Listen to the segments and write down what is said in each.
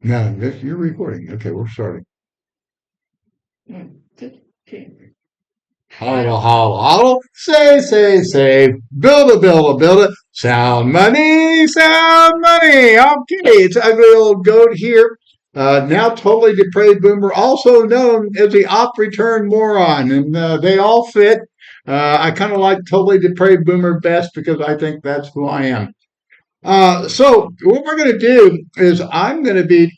No, you're recording. Okay, we're starting. Good. Okay. Holla, holla, holla. Say. Build a. Sound money. Okay, it's ugly old goat here. Now totally depraved boomer, also known as the op return moron, and they all fit. I kind of like totally depraved boomer best because I think that's who I am. So what we're going to do is I'm going to be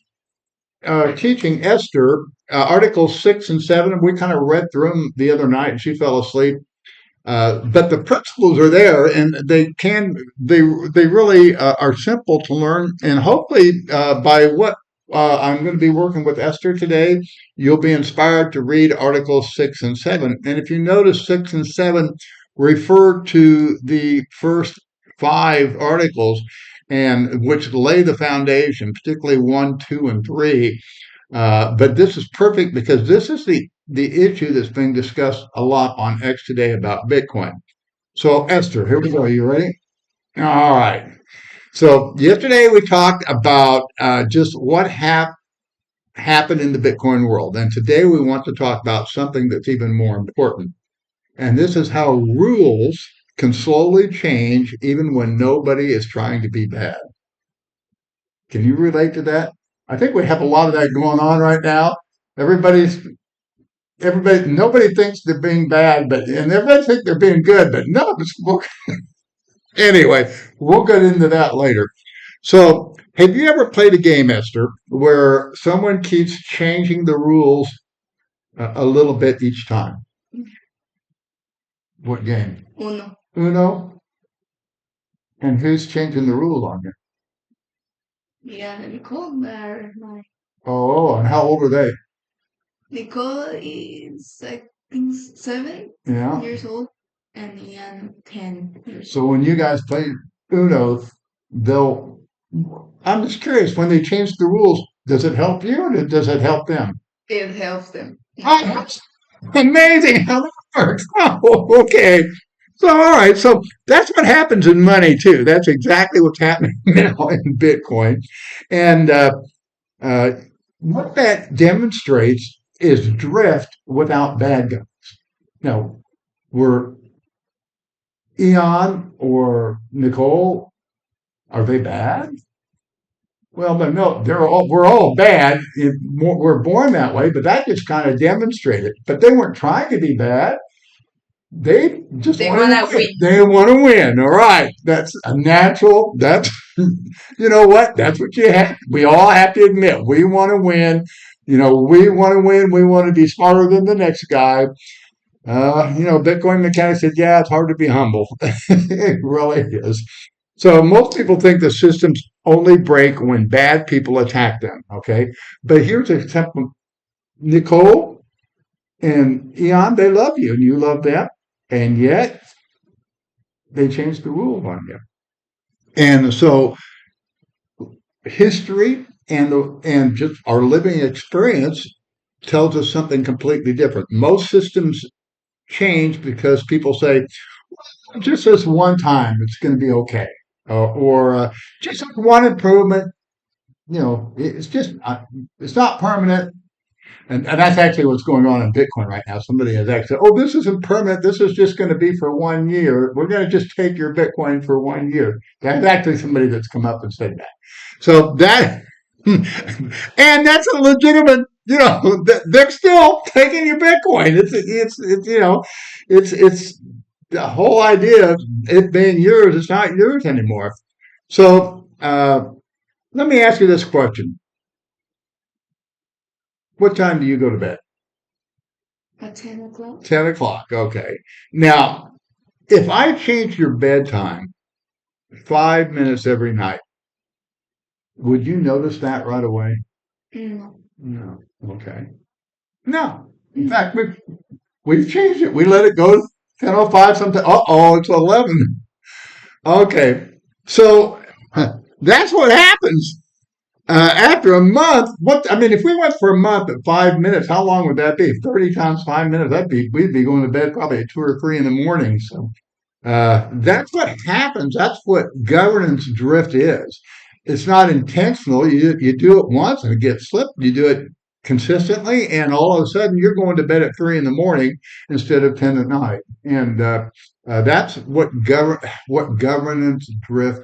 teaching Esther Articles 6 and 7. We kind of read through them the other night, and she fell asleep. But the principles are there, and they really are simple to learn. And hopefully, by what I'm going to be working with Esther today, you'll be inspired to read Articles 6 and 7. And if you notice, 6 and 7 refer to the first five articles, and which lay the foundation, particularly 1, 2, and 3. But this is perfect because this is the issue that's being discussed a lot on X today about Bitcoin. So, Esther, here we go. Are you ready? All right. So, yesterday we talked about just what happened in the Bitcoin world. And today we want to talk about something that's even more important. And this is how rules can slowly change even when nobody is trying to be bad. Can you relate to that? I think we have a lot of that going on right now. Everybody's nobody thinks they're being bad, but and everybody thinks they're being good, but no. Anyway, we'll get into that later. So, have you ever played a game, Esther, where someone keeps changing the rules a little bit each time? What game? Uno. Uno. And who's changing the rule on you? Yeah, Nicole are my Oh, and how old are they? Nicole is I think seven Yeah. years old and Ian 10 years So old. when you guys play Uno, they'll. I'm just curious. When they change the rules, does it help you or does it help them? It helps them. Oh, that's amazing how that works. Oh, okay. So, all right. So that's what happens in money too. That's exactly what's happening now in Bitcoin. And uh, what that demonstrates is drift without bad guys. Now, were Eon or Nicole, are they bad? Well, but no, we're all bad. We're born that way, but that just kind of demonstrated. But they weren't trying to be bad. They just They wanted to wanna win. win. They want to win. All right. That's a natural. That's, you know what? That's what you have. We all have to admit we want to win. We want to win. We want to be smarter than the next guy. Bitcoin mechanics said, yeah, it's hard to be humble. It really is. So most people think the systems only break when bad people attack them. Okay. But here's a simple Nicole and Eon, they love you and you love them. And yet they changed the rules on you. And so history and just our living experience tells us something completely different. Most systems change because people say, just this one time, it's going to be okay. Or just one improvement, it's not permanent. And that's actually what's going on in Bitcoin right now. Somebody has actually, oh, this isn't permanent. This is just going to be for 1 year. We're going to just take your Bitcoin for 1 year. That's actually somebody that's come up and said that. So that, and that's a legitimate, they're still taking your Bitcoin. It's the whole idea of it being yours. It's not yours anymore. So let me ask you this question: what time do you go to bed? At 10 o'clock. 10 o'clock. Okay. Now, if I change your bedtime 5 minutes every night, would you notice that right away? No. No. Okay. No. In fact, we've changed it. We let it go 10:05 sometimes. Oh, it's 11. Okay. So that's what happens. After a month, if we went for a month at 5 minutes, how long would that be? 30 times 5 minutes, we'd be going to bed probably at 2 or 3 in the morning. So that's what happens. That's what governance drift is. it's not intentional. You do it once and it gets slipped. You do it consistently, and all of a sudden you're going to bed at 3 in the morning instead of 10 at night. And that's what governance drift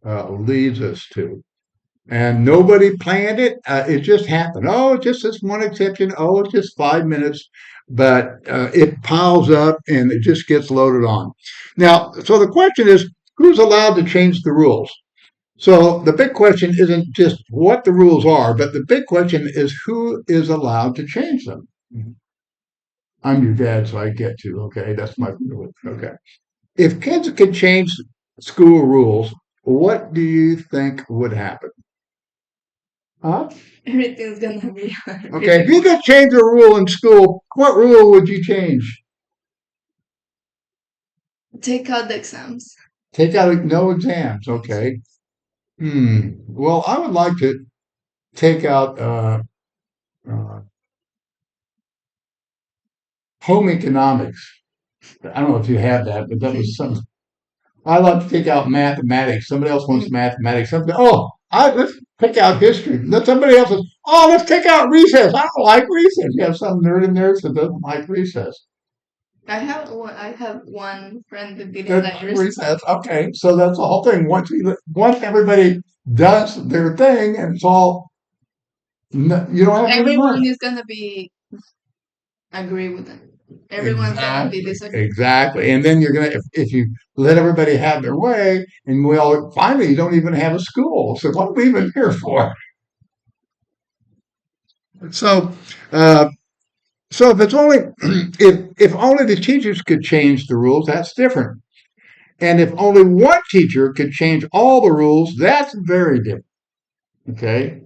leads us to. And nobody planned it. It just happened. Oh, just this one exception. Oh, it's just 5 minutes, but it piles up and it just gets loaded on. Now, so the question is, who's allowed to change the rules? So the big question isn't just what the rules are, but the big question is who is allowed to change them. I'm your dad, so I get to. Okay, that's my rule. Okay. If kids could change school rules, what do you think would happen? Huh? Everything's gonna be Okay, if you could change a rule in school, what rule would you change? take out the exams. Take out no exams. Okay. Well, I would like to take out uh, home economics. I don't know if you have that, but that was some. I like to take out mathematics. Somebody else wants mathematics. Something. Oh, let's take out history. Then somebody else says, "Oh, let's take out recess." I don't like recess. You have some nerd in there that doesn't like recess. I have one friend that didn't Good like recess. recess. Okay, so that's the whole thing. Once everybody does their thing, and it's all you don't have any Everyone money. is gonna be agree with them. Everyone's gonna be Exactly. disagree. Exactly. And then you're gonna if you let everybody have their way, and we all finally you don't even have a school. So what are we even here for? So uh, so if it's only if only the teachers could change the rules, that's different. And if only one teacher could change all the rules, that's very different. Okay.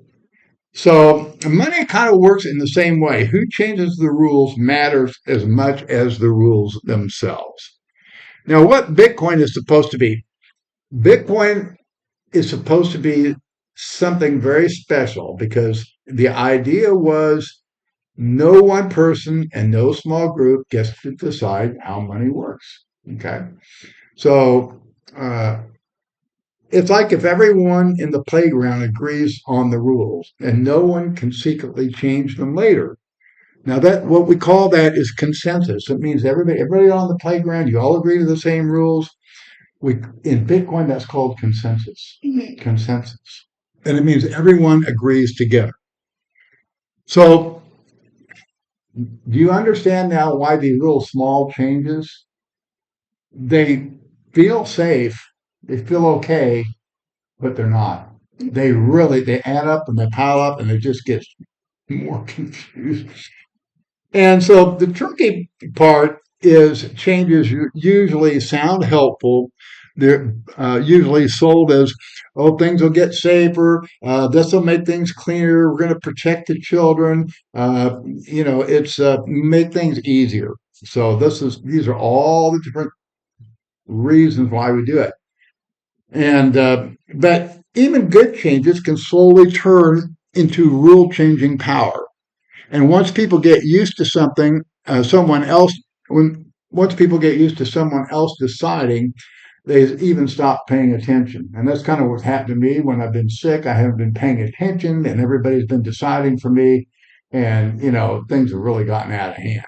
So money kind of works in the same way. Who changes the rules matters as much as the rules themselves. Now, what Bitcoin is supposed to be? Bitcoin is supposed to be something very special because the idea was no one person and no small group gets to decide how money works. Okay. So it's like if everyone in the playground agrees on the rules and no one can secretly change them later. Now that what we call that is consensus. It means everybody on the playground, you all agree to the same rules. We in Bitcoin that's called consensus. Mhm. Consensus. And it means everyone agrees together. So do you understand now why these little small changes they feel safe, they feel okay, but they're not. They add up and they pile up and it just gets more confused. And so the tricky part is changes usually sound helpful. They're usually sold as, oh, things will get safer. This will make things cleaner. We're going to protect the children. It's make things easier. So these are all the different reasons why we do it. And but even good changes can slowly turn into rule changing power. And once people get used to something, someone else when once people get used to someone else deciding, they even stop paying attention. And that's kind of what's happened to me when I've been sick. I haven't been paying attention, and everybody's been deciding for me, and things have really gotten out of hand.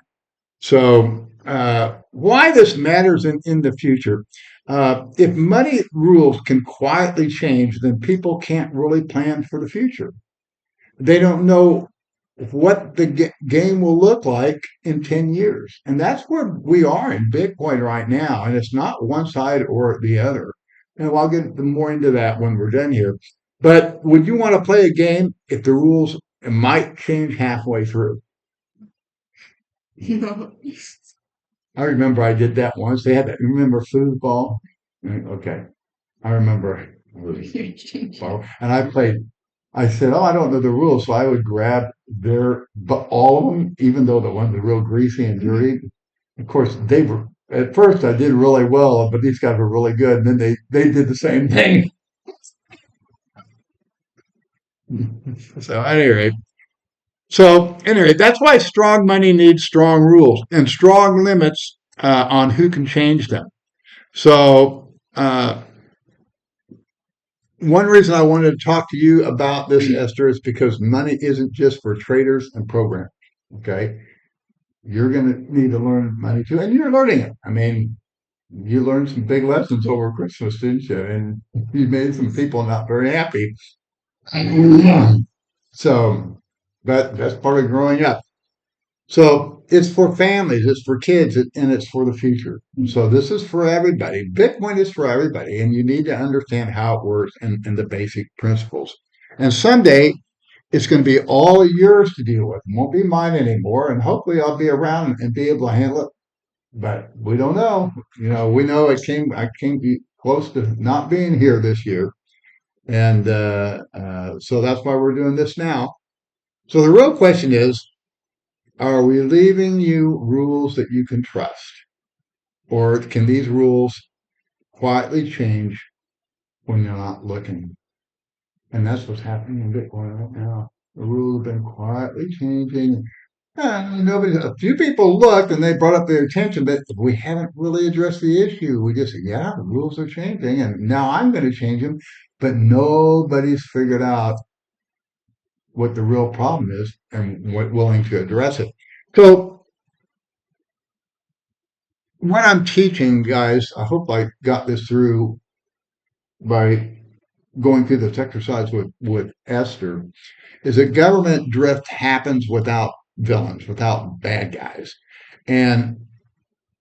So, why this matters in the future? If money rules can quietly change, then people can't really plan for the future. They don't know what the game will look like in 10 years. And that's where we are in Bitcoin right now. And it's not one side or the other. And I'll get more into that when we're done here. But would you want to play a game if the rules might change halfway through? No. I remember I did that once. They had that. Remember foosball? Okay, I remember. It was You're changing. and I played. I said, "Oh, I don't know the rules," so I would grab but all of them, even though the ones were real greasy and dirty. Of course, they were. At first, I did really well, but these guys were really good. And then they did the same thing. So anyway, that's why strong money needs strong rules and strong limits on who can change them. So one reason I wanted to talk to you about this, Esther, is because money isn't just for traders and programmers. Okay. You're going to need to learn money too, and you're learning it. I mean, you learned some big lessons over Christmas, didn't you? And you made some people not very happy. So, but that's part of growing up. So it's for families, it's for kids, and it's for the future. So this is for everybody. Bitcoin is for everybody, and you need to understand how it works and the basic principles. And someday it's going to be all yours to deal with. It won't be mine anymore. And hopefully I'll be around and be able to handle it. But we don't know. We know I came close to not being here this year. And so that's why we're doing this now. So the real question is, are we leaving you rules that you can trust? Or can these rules quietly change when you're not looking? And that's what's happening in Bitcoin right now. The rules have been quietly changing. A few people looked and they brought up their attention, but we haven't really addressed the issue. We just said, yeah, the rules are changing, and now I'm going to change them. But nobody's figured out what the real problem is and willing to address it. So when I'm teaching, guys, I hope I got this through by going through this exercise with Esther, is that government drift happens without villains, without bad guys. And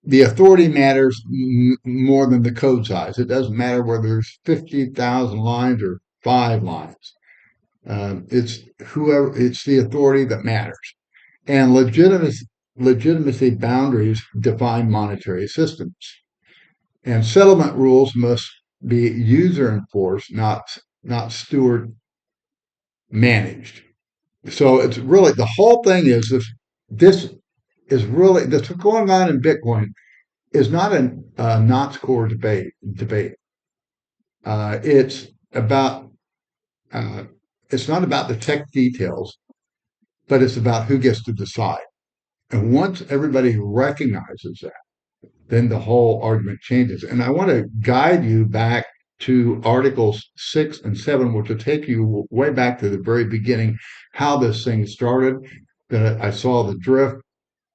the authority matters more than the code size. It doesn't matter whether there's 50,000 lines or 5 lines. It's the authority that matters. And legitimacy boundaries define monetary systems. And settlement rules must be user enforced, not steward managed. So it's really the whole thing is this is really this going on in Bitcoin is not a not score debate. It's about uh, it's not about the tech details, but it's about who gets to decide. And once everybody recognizes that, then the whole argument changes. And I want to guide you back to Articles 6 and 7, which will take you way back to the very beginning, how this thing started. That I saw the drift.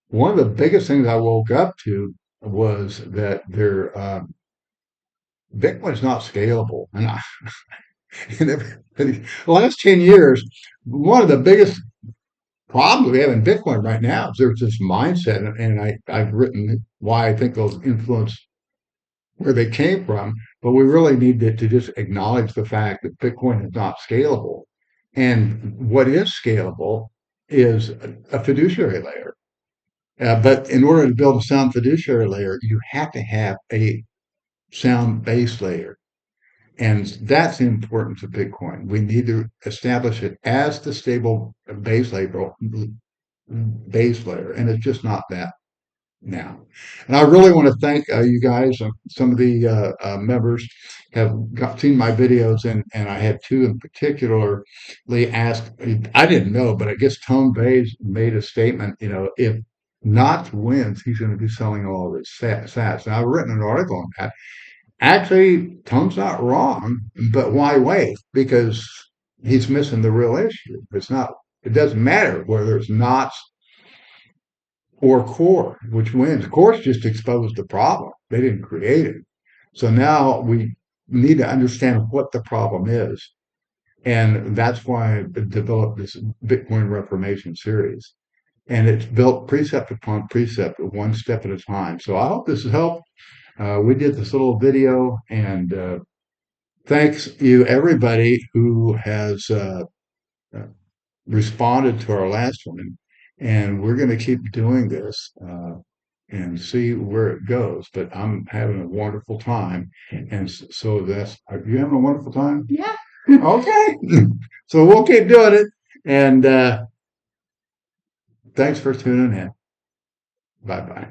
One of the biggest things I woke up to was that Bitcoin's not scalable. And the last 10 years, one of the biggest problems we have in Bitcoin right now is there's this mindset, and I've written why I think those influence where they came from, but we really need to just acknowledge the fact that Bitcoin is not scalable. And what is scalable is a fiduciary layer. But in order to build a sound fiduciary layer, you have to have a sound base layer. And that's the importance of Bitcoin. We need to establish it as the stable base layer, and it's just not that now. And I really want to thank you guys. Some of the members have seen my videos, and I had two in particularly asked. I didn't know, but I guess Tone Bays made a statement. If Knox wins, he's going to be selling all of his sats. And I've written an article on that. Actually, Tom's not wrong, but why wait? Because he's missing the real issue. It's not. It doesn't matter whether it's Knox or Core, which wins. Core's just exposed the problem. They didn't create it. So now we need to understand what the problem is. And that's why I developed this Bitcoin Reformation series. And it's built precept upon precept, one step at a time. So I hope this has helped. We did this little video, and thanks you everybody who has responded to our last one. And we're going to keep doing this and see where it goes. But I'm having a wonderful time. And so are you having a wonderful time? Yeah. Okay. So we'll keep doing it. And thanks for tuning in. Bye bye.